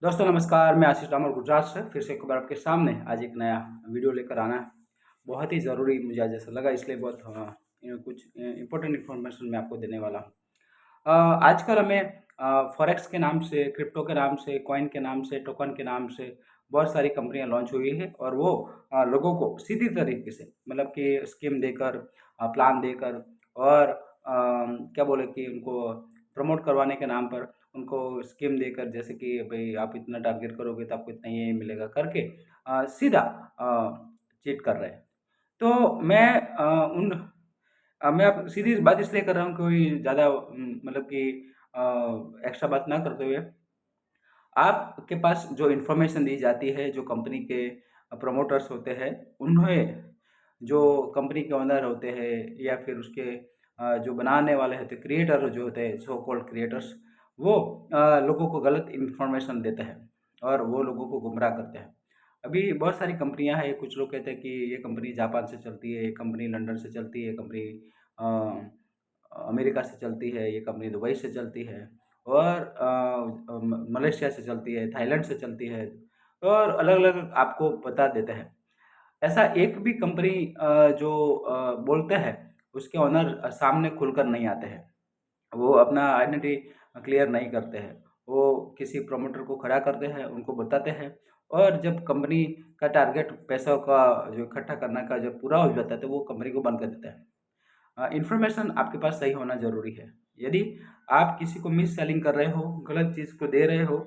दोस्तों नमस्कार, मैं आशीष रामर गुजरात से फिर से एक बार आपके सामने आज एक नया वीडियो लेकर आना है। बहुत ही ज़रूरी मुझे आज ऐसा लगा, इसलिए बहुत कुछ इम्पोर्टेंट इन्फॉर्मेशन मैं आपको देने वाला हूँ। आजकल हमें फॉरेक्स के नाम से, क्रिप्टो के नाम से, कॉइन के नाम से, टोकन के नाम से बहुत सारी कंपनियां लॉन्च हुई है और वो लोगों को सीधी तरीके से मतलब कि स्कीम देकर, प्लान देकर और क्या बोले कि उनको प्रमोट करवाने के नाम पर उनको स्कीम देकर, जैसे कि भाई आप इतना टारगेट करोगे तो आपको इतना ये मिलेगा करके सीधा चीट कर रहे हैं। तो मैं आप सीधी बात इसलिए कर रहा हूँ, कोई ज़्यादा मतलब कि एक्स्ट्रा बात ना करते हुए आपके पास जो इन्फॉर्मेशन दी जाती है, जो कंपनी के प्रमोटर्स होते हैं, उन्हें जो कंपनी के ओनर होते हैं या फिर उसके जो बनाने वाले होते हैं, क्रिएटर जो होते हैं, सो कॉल्ड क्रिएटर्स, वो लोगों को गलत इन्फॉर्मेशन देते हैं और वो लोगों को गुमराह करते हैं। अभी बहुत सारी कंपनियां हैं, कुछ लोग कहते हैं कि ये कंपनी जापान से चलती है, ये कंपनी लंदन से चलती है, ये कंपनी अमेरिका से चलती है, ये कंपनी दुबई से चलती है और मलेशिया से चलती है, थाईलैंड से चलती है और अलग-अलग आपको बता देते हैं। ऐसा एक भी कंपनी जो बोलते हैं, उसके ओनर सामने खुलकर नहीं आते हैं। वो अपना आइडेंटिटी क्लियर नहीं करते हैं। वो किसी प्रमोटर को खड़ा करते हैं, उनको बताते हैं और जब कंपनी का टारगेट पैसों का जो इकट्ठा करने का जब पूरा हो जाता है, तो वो कंपनी को बंद कर देते हैं। इन्फॉर्मेशन आपके पास सही होना ज़रूरी है। यदि आप किसी को मिस सेलिंग कर रहे हो, गलत चीज़ को दे रहे हो,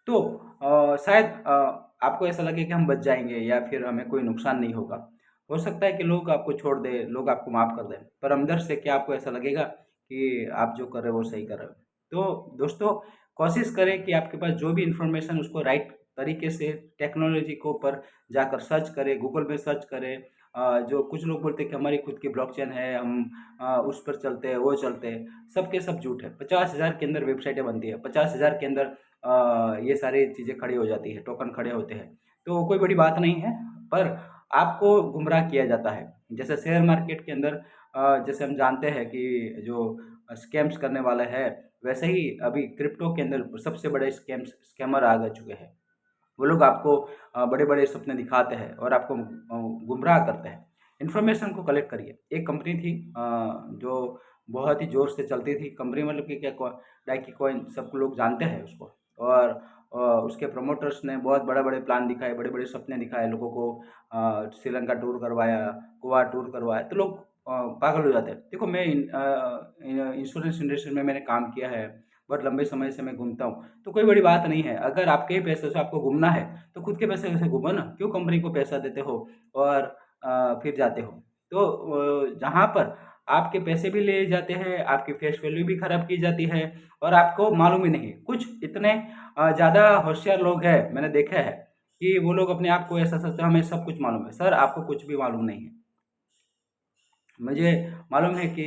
तो शायद आपको ऐसा लगे कि हम बच जाएँगे या फिर हमें कोई नुकसान नहीं होगा। हो सकता है कि लोग आपको छोड़ दें, लोग आपको माफ़ कर दें, पर अंदर से क्या आपको ऐसा लगेगा कि आप जो कर रहे हो वो सही कर रहे हो? तो दोस्तों, कोशिश करें कि आपके पास जो भी इन्फॉर्मेशन उसको राइट तरीके से टेक्नोलॉजी के ऊपर जाकर सर्च करें, गूगल पे सर्च करें। जो कुछ लोग बोलते हैं कि हमारी खुद की ब्लॉकचेन है, हम उस पर चलते हैं, वो चलते हैं, सब के सब झूठ है। 50,000 के अंदर वेबसाइटें बनती है, 50,000 के अंदर ये सारी चीज़ें खड़ी हो जाती है, टोकन खड़े होते हैं। तो कोई बड़ी बात नहीं है, पर आपको गुमराह किया जाता है। जैसे शेयर मार्केट के अंदर जैसे हम जानते हैं कि जो स्कैम्स करने वाला है, वैसे ही अभी क्रिप्टो के अंदर सबसे बड़े स्कैमर आ चुके हैं। वो लोग आपको बड़े-बड़े सपने दिखाते हैं और आपको गुमराह करते हैं। इन्फॉर्मेशन को कलेक्ट करिए। एक कंपनी थी जो बहुत ही ज़ोर से चलती थी। कंपनी मतलब कि क्या डाइकी कॉइन सब लोग जानते हैं उसको और उसके प्रमोटर्स ने बहुत बड़े-बड़े प्लान दिखाए, बड़े-बड़े सपने दिखाए लोगों को, श्रीलंका टूर करवाया, गोवा टूर करवाया, तो लोग पागल हो जाते हैं। देखो मैं इंश्योरेंस इंडस्ट्री में मैंने काम किया है, बहुत लंबे समय से मैं घूमता हूँ। तो कोई बड़ी बात नहीं है, अगर आपके ही पैसे से आपको घूमना है, तो खुद के पैसे से घूमो ना, क्यों कंपनी को पैसा देते हो और फिर जाते हो। तो जहाँ पर आपके पैसे भी लिए जाते हैं, आपकी फेस वैल्यू भी खराब की जाती है और आपको मालूम ही नहीं। कुछ इतने ज़्यादा होशियार लोग हैं, मैंने देखा है कि वो लोग अपने आप को ऐसा समझते हैं हमें सब कुछ मालूम है। सर, आपको कुछ भी मालूम नहीं है। मुझे मालूम है कि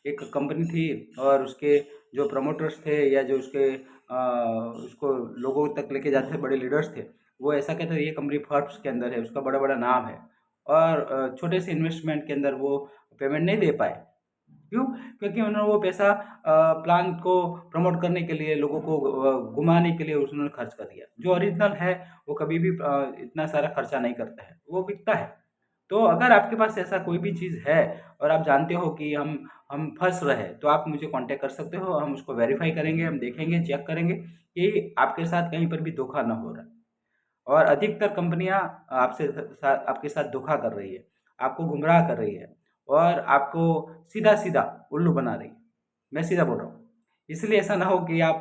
एक कंपनी थी और उसके जो प्रमोटर्स थे या जो उसको लोगों तक लेके जाते थे, बड़े लीडर्स थे, वो ऐसा कहते थे ये कंपनी फोर्ब्स के अंदर है, उसका बड़ा-बड़ा नाम है और छोटे से इन्वेस्टमेंट के अंदर वो पेमेंट नहीं दे पाए। क्यों? क्योंकि उन्होंने वो पैसा प्लान को प्रमोट करने के लिए, लोगों को घुमाने के लिए उन्होंने खर्च कर दिया। जो ओरिजिनल है, वो कभी भी इतना सारा खर्चा नहीं करता है, वो बिकता है। तो अगर आपके पास ऐसा कोई भी चीज़ है और आप जानते हो कि हम फँस रहे हैं, तो आप मुझे कॉन्टैक्ट कर सकते हो, हम उसको वेरीफ़ाई करेंगे, हम देखेंगे, चेक करेंगे कि आपके साथ कहीं पर भी धोखा ना हो रहा है। और अधिकतर कंपनियाँ आपसे आपके साथ धोखा कर रही है, आपको गुमराह कर रही है और आपको सीधा-सीधा उल्लू बना रही है। मैं सीधा बोल रहा हूँ। इसलिए ऐसा ना हो कि आप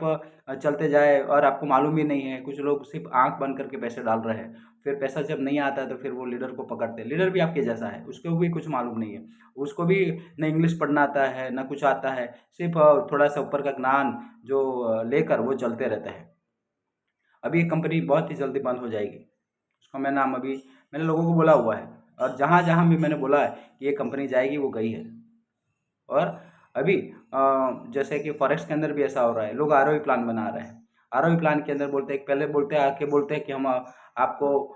चलते जाएँ और आपको मालूम ही नहीं है, कुछ लोग सिर्फ़ आँख बंद करके पैसे डाल रहे हैं। फिर पैसा जब नहीं आता है तो फिर वो लीडर को पकड़ते हैं। लीडर भी आपके जैसा है, उसको भी कुछ मालूम नहीं है। उसको भी ना इंग्लिश पढ़ना आता है, ना कुछ आता है, सिर्फ़ थोड़ा-सा ऊपर का ज्ञान जो लेकर वो चलते रहते हैं। अभी ये कंपनी बहुत ही जल्दी बंद हो जाएगी। उसका मैं नाम अभी मैंने लोगों को बोला हुआ है और जहाँ-जहाँ भी मैंने बोला है कि ये कंपनी जाएगी, वो गई है। और अभी जैसे कि फॉरेक्स के अंदर भी ऐसा हो रहा है, लोग आरओई प्लान बना रहे हैं। आरओई प्लान के अंदर बोलते हैं, पहले बोलते हैं, आके बोलते हैं कि हम आपको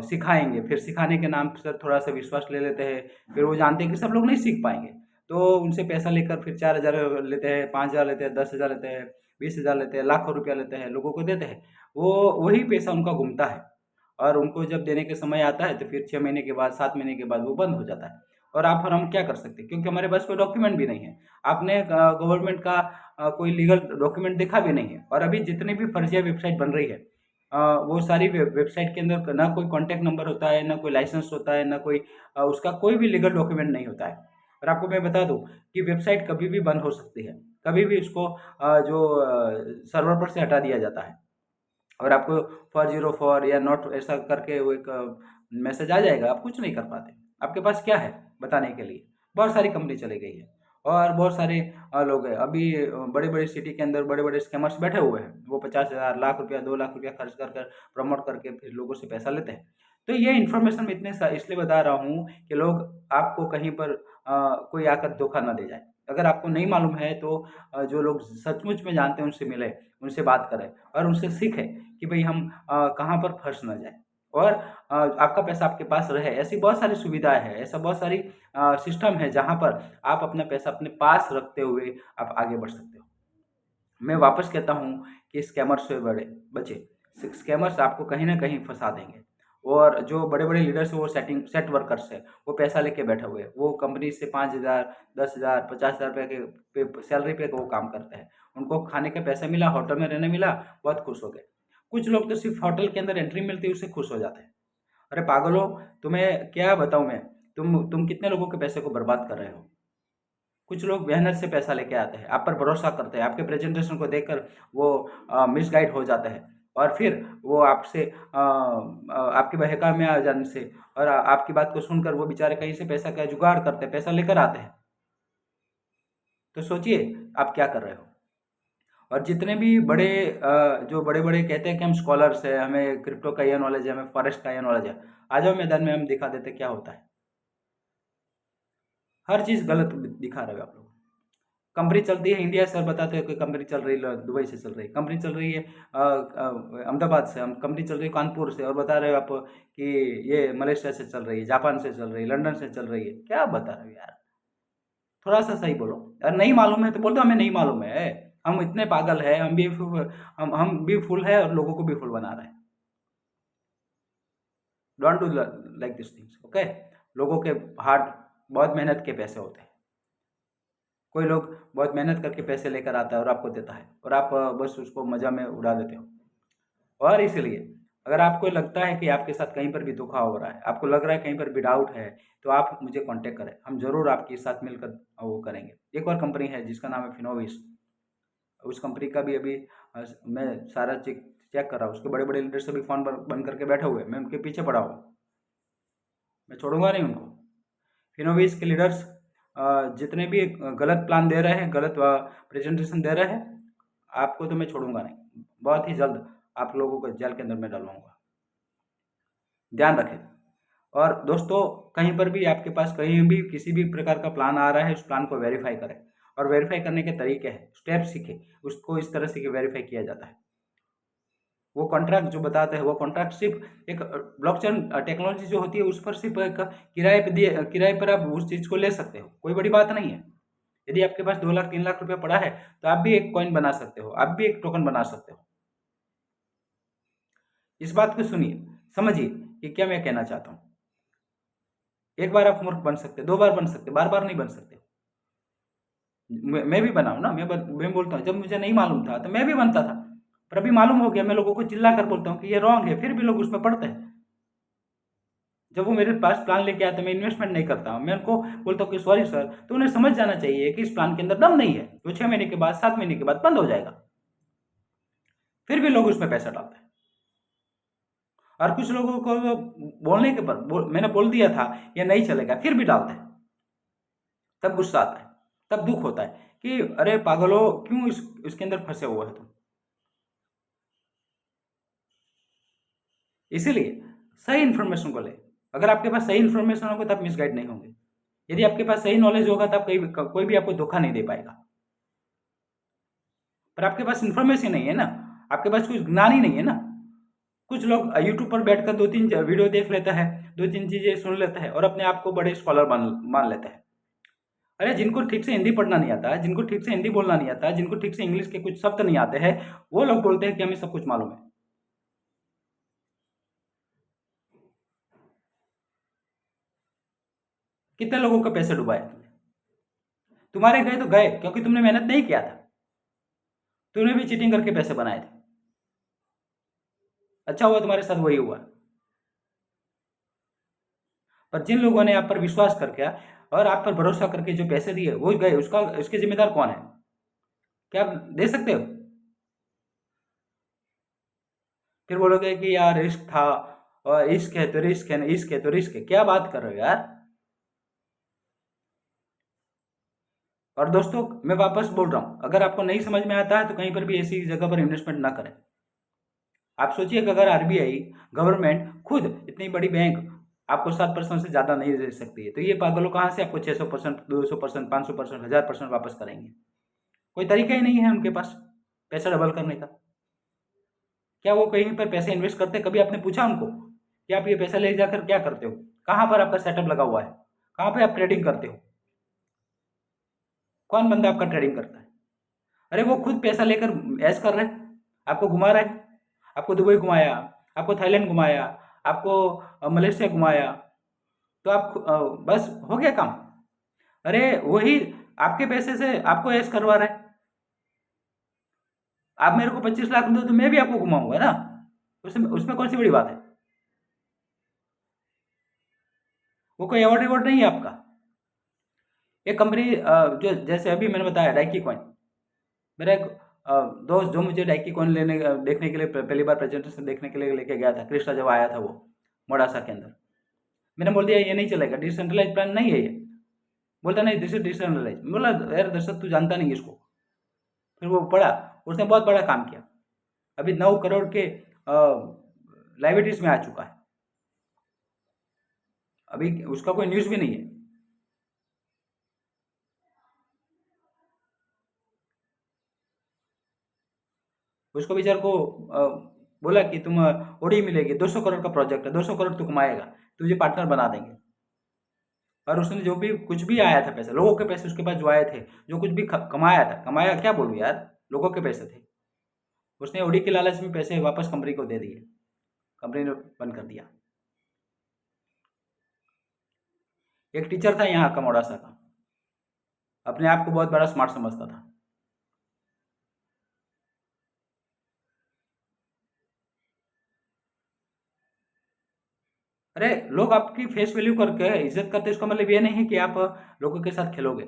सिखाएँगे, फिर सिखाने के नाम से थोड़ा-सा विश्वास ले लेते हैं, फिर वो जानते हैं कि सब लोग नहीं सीख पाएँगे। तो उनसे पैसा लेकर फिर 4,000 लेते हैं, 5,000 लेते हैं, 10,000 लेते हैं, 20,000 लेते हैं, लाखों रुपया लेते हैं, लोगों को देते हैं। वो वही पैसा उनका घूमता है और उनको जब देने के समय आता है तो फिर 6 महीने के बाद, 7 महीने के बाद वो बंद हो जाता है। और आप और हम क्या कर सकते हैं? क्योंकि हमारे पास कोई डॉक्यूमेंट भी नहीं है। आपने गवर्नमेंट का कोई लीगल डॉक्यूमेंट देखा भी नहीं है। और अभी जितनी भी फर्जिया वेबसाइट बन रही है, वो सारी वेबसाइट के अंदर ना कोई कॉन्टैक्ट नंबर होता है, ना कोई लाइसेंस होता है, ना कोई उसका कोई भी लीगल डॉक्यूमेंट नहीं होता है। और आपको मैं बता दूँ कि वेबसाइट कभी भी बंद हो सकती है। कभी भी उसको सर्वर पर से हटा दिया जाता है। और आपको 404 या नॉट ऐसा करके वो एक मैसेज आ जाएगा, आप कुछ नहीं कर पाते। आपके पास क्या है बताने के लिए? बहुत सारी कंपनी चली गई है और बहुत सारे लोग हैं। अभी बड़ी-बड़ी सिटी के अंदर बड़े-बड़े स्कैमर्स बैठे हुए हैं। वो 50,000, लाख रुपया, 2 लाख रुपया खर्च कर कर प्रमोट करके फिर लोगों से पैसा लेते हैं। तो ये इन्फॉर्मेशन मैं इतने सा इसलिए बता रहा हूँ कि लोग आपको कहीं पर कोई आकर धोखा ना दे जाए। अगर आपको नहीं मालूम है तो जो लोग सचमुच में जानते हैं उनसे मिलें, उनसे बात करें और उनसे सीखें कि भई हम कहाँ पर फँस ना जाएँ और आपका पैसा आपके पास रहे। ऐसी बहुत सारी सुविधाएँ हैं, ऐसा बहुत सारी सिस्टम है जहाँ पर आप अपना पैसा अपने पास रखते हुए आप आगे बढ़ सकते हो। मैं वापस कहता हूँ कि स्कैमर से बचें। स्कैमर्स आपको कहीं न कहीं फँसा देंगे और जो बड़े-बड़े लीडर्स हैं वो सेट वर्कर्स हैं, वो पैसा लेके बैठे हुए हैं। वो कंपनी से 5,000, 10,000, 50,000 रुपए के पे सैलरी पे वो काम करते हैं। उनको खाने का पैसा मिला, होटल में रहने मिला, बहुत खुश हो गए। कुछ लोग तो सिर्फ़ होटल के अंदर एंट्री मिलती है उससे खुश हो जाते हैं। अरे पागलों! तुम्हें क्या बताऊँ मैं? तुम कितने लोगों के पैसे को बर्बाद कर रहे हो। कुछ लोग मेहनत से पैसा लेके आते हैं, आप पर भरोसा करते हैं, आपके प्रेज़ेंटेशन को देखकर वो मिसगाइड हो जाते हैं और फिर वो आपसे आपके बहकावे में आ जाने से और आपकी बात को सुनकर वो बेचारे कहीं से पैसा का जुगाड़ करते हैं, पैसा लेकर आते हैं। तो सोचिए आप क्या कर रहे हो? और जितने भी बड़े जो बड़े-बड़े कहते हैं कि हम स्कॉलर्स हैं, हमें क्रिप्टो का ये नॉलेज है, हमें फॉरेक्स का ये नॉलेज है। आ जाओ मैदान में हम दिखा देते हैं क्या होता है। हर चीज़ गलत दिखा रहे हो आप लोग। कंपनी चलती है इंडिया से और बताते हैं कि कंपनी चल रही है दुबई से चल रही है, कंपनी चल रही है अहमदाबाद से, हम कंपनी चल रही है कानपुर से और बता रहे हो आप कि ये मलेशिया से चल रही है, जापान से चल रही है, लंदन से चल रही है। क्या बता रहे हो यार? थोड़ा-सा सही बोलो। अगर नहीं मालूम है तो बोल दो हमें नहीं मालूम है। हम इतने पागल हैं, हम भी फूल है और लोगों को भी फूल बना रहे हैं। Don't do like this things, okay? लोगों के हार्ड बहुत मेहनत के पैसे होते हैं। कोई लोग बहुत मेहनत करके पैसे लेकर आता है और आपको देता है और आप बस उसको मज़ा में उड़ा देते हो। और इसलिए अगर आपको लगता है कि आपके साथ कहीं पर भी धोखा हो रहा है, आपको लग रहा है कहीं पर भी डाउट है, तो आप मुझे कॉन्टैक्ट करें। हम ज़रूर आपके साथ मिलकर वो करेंगे। एक और कंपनी है जिसका नाम है फिनोविस। उस कंपनी का भी अभी मैं सारा चेक चेक कर रहा हूँ। उसके बड़े-बड़े लीडर्स अभी फ़ोन पर बंद करके बैठे हुए हैं। मैं उनके पीछे पड़ा हूँ। मैं छोड़ूँगा नहीं उनको। फिनोविस के लीडर्स जितने भी गलत प्लान दे रहे हैं, गलत प्रेजेंटेशन दे रहे हैं, आपको तो मैं छोड़ूँगा नहीं। बहुत ही जल्द आप लोगों को जेल के अंदर मैं डलवाऊँगा। ध्यान रखें। और दोस्तों कहीं पर भी आपके पास कहीं भी किसी भी प्रकार का प्लान आ रहा है, उस प्लान को वेरीफ़ाई करें और वेरीफ़ाई करने के तरीके हैं, स्टेप सीखें। उसको इस तरह से वेरीफ़ाई किया जाता है। वो कॉन्ट्रैक्ट जो बताते हैं, वो कॉन्ट्रैक्ट सिर्फ़ एक ब्लॉकचेन टेक्नोलॉजी जो होती है, उस पर सिर्फ़ एक किराए पर आप उस चीज़ को ले सकते हो। कोई बड़ी बात नहीं है। यदि आपके पास 2 लाख 3 लाख रुपया पड़ा है, तो आप भी एक कॉइन बना सकते हो, आप भी एक टोकन बना सकते हो। इस बात को सुनिए, समझिए कि क्या मैं कहना चाहता हूँ। एक बार आप मूर्ख बन सकते, 2 बार बन सकते, बार-बार नहीं बन सकते। मैं भी बना हूँ ना, मैं बोलता हूँ, जब मुझे नहीं मालूम था, तो मैं भी बनता था। पर अभी मालूम हो गया, मैं लोगों को चिल्ला कर बोलता हूँ कि ये रॉन्ग है, फिर भी लोग उसमें पड़ते हैं। जब वो मेरे पास प्लान लेके आते हैं, मैं इन्वेस्टमेंट नहीं करता हूँ। मैं उनको बोलता हूँ कि सॉरी सर, तो उन्हें समझ जाना चाहिए कि इस प्लान के अंदर दम नहीं है। वो 6 महीने के बाद, 7 महीने के बाद बंद हो जाएगा। फिर भी लोग उसमें पैसा डालते हैं। और कुछ लोगों को बोलने के पर मैंने बोल दिया था, ये नहीं चलेगा, फिर भी डालते हैं। तब गुस्सा आता है, तब दुःख होता है कि अरे पागलों! क्यों इसके अंदर फँसे हुए हो तुम? इसीलिए सही इन्फॉर्मेशन को लें। अगर आपके पास सही इन्फॉर्मेशन होगा तो आप मिसगाइड नहीं होंगे। यदि आपके पास सही नॉलेज होगा तो आप कोई भी आपको धोखा नहीं दे पाएगा। पर आपके पास इन्फॉर्मेशन नहीं है ना, आपके पास कुछ ज्ञान ही नहीं है ना। कुछ लोग यूट्यूब पर बैठकर 2-3 वीडियो देख लेता है, 2-3 चीज़ें सुन लेता है और अपने आप को बड़े स्कॉलर मान मान लेता है। अरे जिनको ठीक से हिंदी पढ़ना नहीं आता है, जिनको ठीक से हिंदी बोलना नहीं आता है, जिनको ठीक से इंग्लिश के कुछ शब्द नहीं आते हैं, वो लोग बोलते हैं कि हमें सब कुछ मालूम है। कितने लोगों के पैसे डुबाए तुमने? तुम्हारे गए तो गए क्योंकि तुमने मेहनत नहीं किया था। तुमने भी चीटिंग करके पैसे बनाए थे। अच्छा हुआ तुम्हारे साथ वही हुआ। पर जिन लोगों ने आप पर विश्वास करके और आप पर भरोसा करके जो पैसे दिए वो गए, उसका उसके जिम्मेदार कौन है? क्या आप दे सकते हो? फिर बोलोगे कि यार रिस्क था, और इश्क है तो रिस्क है, ना इश्क है तो रिस्क है। क्या बात कर रहे हो यार? और दोस्तों, मैं वापस बोल रहा हूँ, अगर आपको नहीं समझ में आता है तो कहीं पर भी ऐसी जगह पर इन्वेस्टमेंट ना करें। आप सोचिए कि अगर आरबीआई गवर्नमेंट खुद इतनी बड़ी बैंक आपको 7% से ज़्यादा नहीं दे सकती है, तो ये पागलों कहाँ से आपको 600%, 200%, 500%, 1000% वापस करेंगे? कोई तरीका ही नहीं है उनके पास पैसा डबल करने का। क्या वो कहीं पर पैसे इन्वेस्ट करते? कभी आपने पूछा उनको कि आप ये पैसा ले जाकर क्या करते हो? कहाँ पर आपका सेटअप लगा हुआ है? कहाँ पे आप ट्रेडिंग करते हो? कौन बंदा आपका ट्रेडिंग करता है? अरे वो खुद पैसा लेकर ऐश कर रहे हैं, आपको घुमा रहे हैं। आपको दुबई घुमाया, आपको थाईलैंड घुमाया, आपको मलेशिया घुमाया, तो आप बस हो गया काम। अरे वही आपके पैसे से आपको ऐश करवा रहे हैं। आप मेरे को 25 लाख दो तो मैं भी आपको घुमाऊंगा ना। उसमें उसमें कौन सी बड़ी बात है? वो कोई अवार्ड रिवॉर्ड नहीं है आपका। एक कंपनी जो जैसे अभी मैंने बताया डाइकी कॉइन, मेरा एक दोस्त जो मुझे डाइकी कॉइन देखने के लिए पहली बार प्रेजेंटेशन देखने के लिए लेके गया था, कृष्णा जब आया था वो मोडासा के अंदर, मैंने बोल दिया ये नहीं चलेगा, डिसेंट्रलाइज प्लान नहीं है ये। बोलता नहीं दिस इज डिसेंट्रलाइज। बोला यार दर्शक तू जानता नहीं इसको। फिर वो पढ़ा, उसने बहुत बड़ा काम किया, अभी 9 करोड़ के लाइबिलिटीज में आ चुका है। अभी उसका कोई न्यूज़ भी नहीं है। उसको बेचारे को बोला कि तुम ओडी मिलेगी, 200 करोड़ का प्रोजेक्ट है, 200 करोड़ तू कमाएगा, तुझे पार्टनर बना देंगे। और उसने जो भी कुछ भी आया था पैसा, लोगों के पैसे उसके पास जो आए थे, जो कुछ भी कमाया था, कमाया क्या बोलूँ यार, लोगों के पैसे थे। उसने ओडी के लालच में पैसे वापस कंपनी को दे दिए, कंपनी ने बंद कर दिया। एक टीचर था यहाँ का मोड़ासा का, अपने आप को बहुत बड़ा स्मार्ट समझता था। अरे लोग आपकी फेस वैल्यू करके इज्जत करते, इसका मतलब ये नहीं है कि आप लोगों के साथ खेलोगे।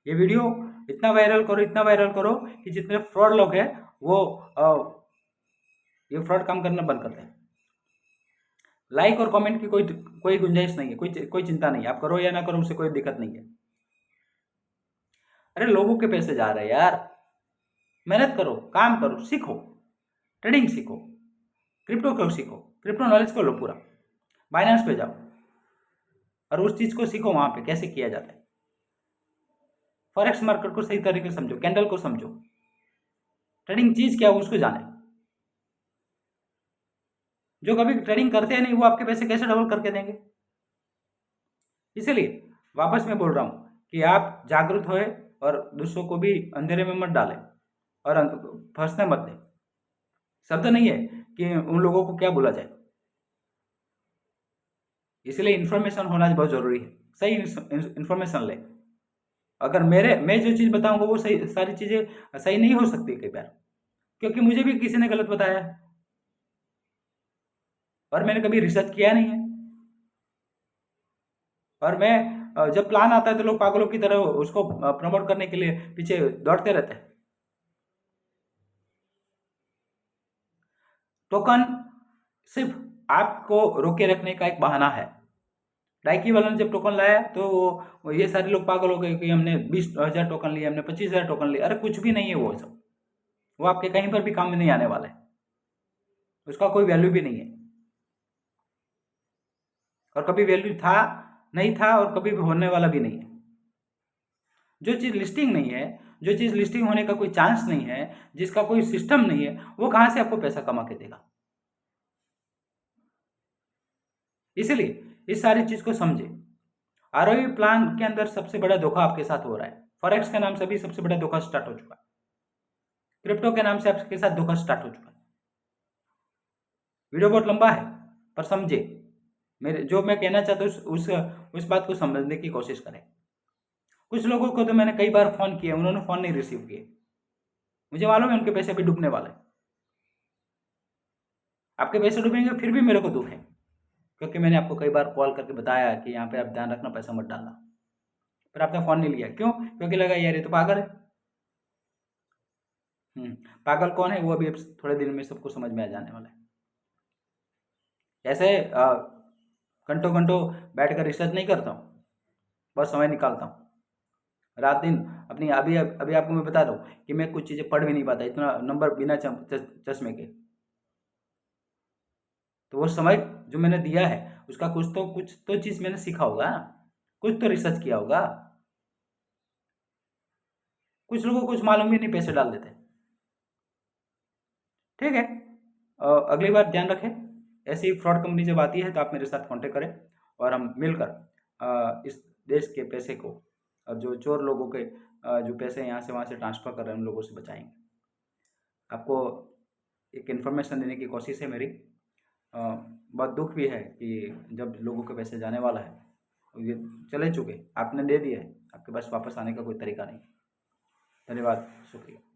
ये वीडियो इतना वायरल करो, इतना वायरल करो कि जितने फ्रॉड लोग हैं वो ये फ्रॉड काम करना बंद करते हैं। लाइक और कमेंट की कोई कोई गुंजाइश नहीं है, कोई चिंता नहीं है, आप करो या ना करो उससे कोई दिक्कत नहीं है। अरे लोगों के पैसे जा रहे हैं यार, मेहनत करो, काम करो, सीखो, ट्रेडिंग सीखो, क्रिप्टो को सीखो, क्रिप्टो नॉलेज को लो पूरा, बाइनेंस पे जाओ और उस चीज़ को सीखो वहाँ पे कैसे किया जाता है। फॉरेक्स मार्केट को सही तरीके से समझो, कैंडल को समझो, ट्रेडिंग चीज़ क्या है उसको जाने। जो कभी ट्रेडिंग करते हैं नहीं वो आपके पैसे कैसे डबल करके देंगे? इसलिए वापस मैं बोल रहा हूँ कि आप जागरूक होए और दूसरों को भी अंधेरे में मत डालें और फंसने मत दें। शब्द नहीं है कि उन लोगों को क्या बोला जाए। इसलिए इन्फॉर्मेशन होना बहुत ज़रूरी है, सही इन्फॉर्मेशन लें। अगर मैं जो चीज़ बताऊंगा वो सही, सारी चीज़ें सही नहीं हो सकती कई बार, क्योंकि मुझे भी किसी ने गलत बताया है और मैंने कभी रिसर्च किया नहीं है। और मैं जब प्लान आता है तो लोग पागलों की तरह उसको प्रमोट करने के लिए पीछे दौड़ते रहते हैं। टोकन सिर्फ आपको रोके रखने का एक बहाना है। डाइकी वालों ने जब टोकन लाया तो ये सारे लोग पागल हो गए कि हमने 20,000 टोकन लिए, हमने 25,000 टोकन लिए। अरे कुछ भी नहीं है वो सब, वो आपके कहीं पर भी काम में नहीं आने वाला है, उसका कोई वैल्यू भी नहीं है और कभी वैल्यू था नहीं था और कभी भी होने वाला भी नहीं है। जो चीज़ लिस्टिंग नहीं है, जो चीज़ लिस्टिंग होने का कोई चांस नहीं है, जिसका कोई सिस्टम नहीं है, वो कहाँ से आपको पैसा कमा के देगा? इसलिए इस सारी चीज़ को समझे आरओई प्लान के अंदर सबसे बड़ा धोखा आपके साथ हो रहा है। फॉरेक्स के नाम से भी सबसे बड़ा धोखा स्टार्ट हो चुका है। क्रिप्टो के नाम से आपके साथ धोखा स्टार्ट हो चुका है। वीडियो बहुत लंबा है, पर समझे मेरे जो मैं कहना चाहता हूँ उस बात को समझने की कोशिश करें। कुछ लोगों को तो मैंने कई बार फ़ोन किए, उन्होंने फ़ोन नहीं रिसीव किए। मुझे मालूम है उनके पैसे भी डूबने वाले हैं। आपके पैसे डूबेंगे फिर भी मेरे को दुःख है, क्योंकि मैंने आपको कई बार कॉल करके बताया कि यहाँ पे आप ध्यान रखना, पैसा मत डालना। पर आपने फ़ोन नहीं लिया, क्यों? क्योंकि लगा यार ये तो पागल है। पागल कौन है वो अभी थोड़े दिन में सबको समझ में आ जाने वाला है। ऐसे घंटों-घंटों बैठकर रिसर्च नहीं करता हूँ, बस समय निकालता हूँ। रात दिन अपनी अभी अभी आपको मैं बता दूँ कि मैं कुछ चीज़ें पढ़ भी नहीं पाता, इतना नंबर बिना चश्मे के। तो वो समय जो मैंने दिया है उसका कुछ तो चीज़ मैंने सीखा होगा ना, कुछ तो रिसर्च किया होगा। कुछ लोगों को कुछ मालूम भी नहीं, पैसे डाल देते हैं। ठीक है, अगली बार ध्यान रखें, ऐसी फ्रॉड कंपनी जब आती है तो आप मेरे साथ कांटेक्ट करें और हम मिलकर इस देश के पैसे को, जो चोर लोगों के जो पैसे यहाँ से वहाँ से ट्रांसफ़र कर रहे हैं उन लोगों से बचाएंगे। आपको एक इन्फॉर्मेशन देने की कोशिश है मेरी। बहुत दुख भी है कि जब लोगों के पैसे जाने वाला है, ये चले चुके, आपने दे दिए, आपके पास वापस आने का कोई तरीका नहीं। धन्यवाद, शुक्रिया।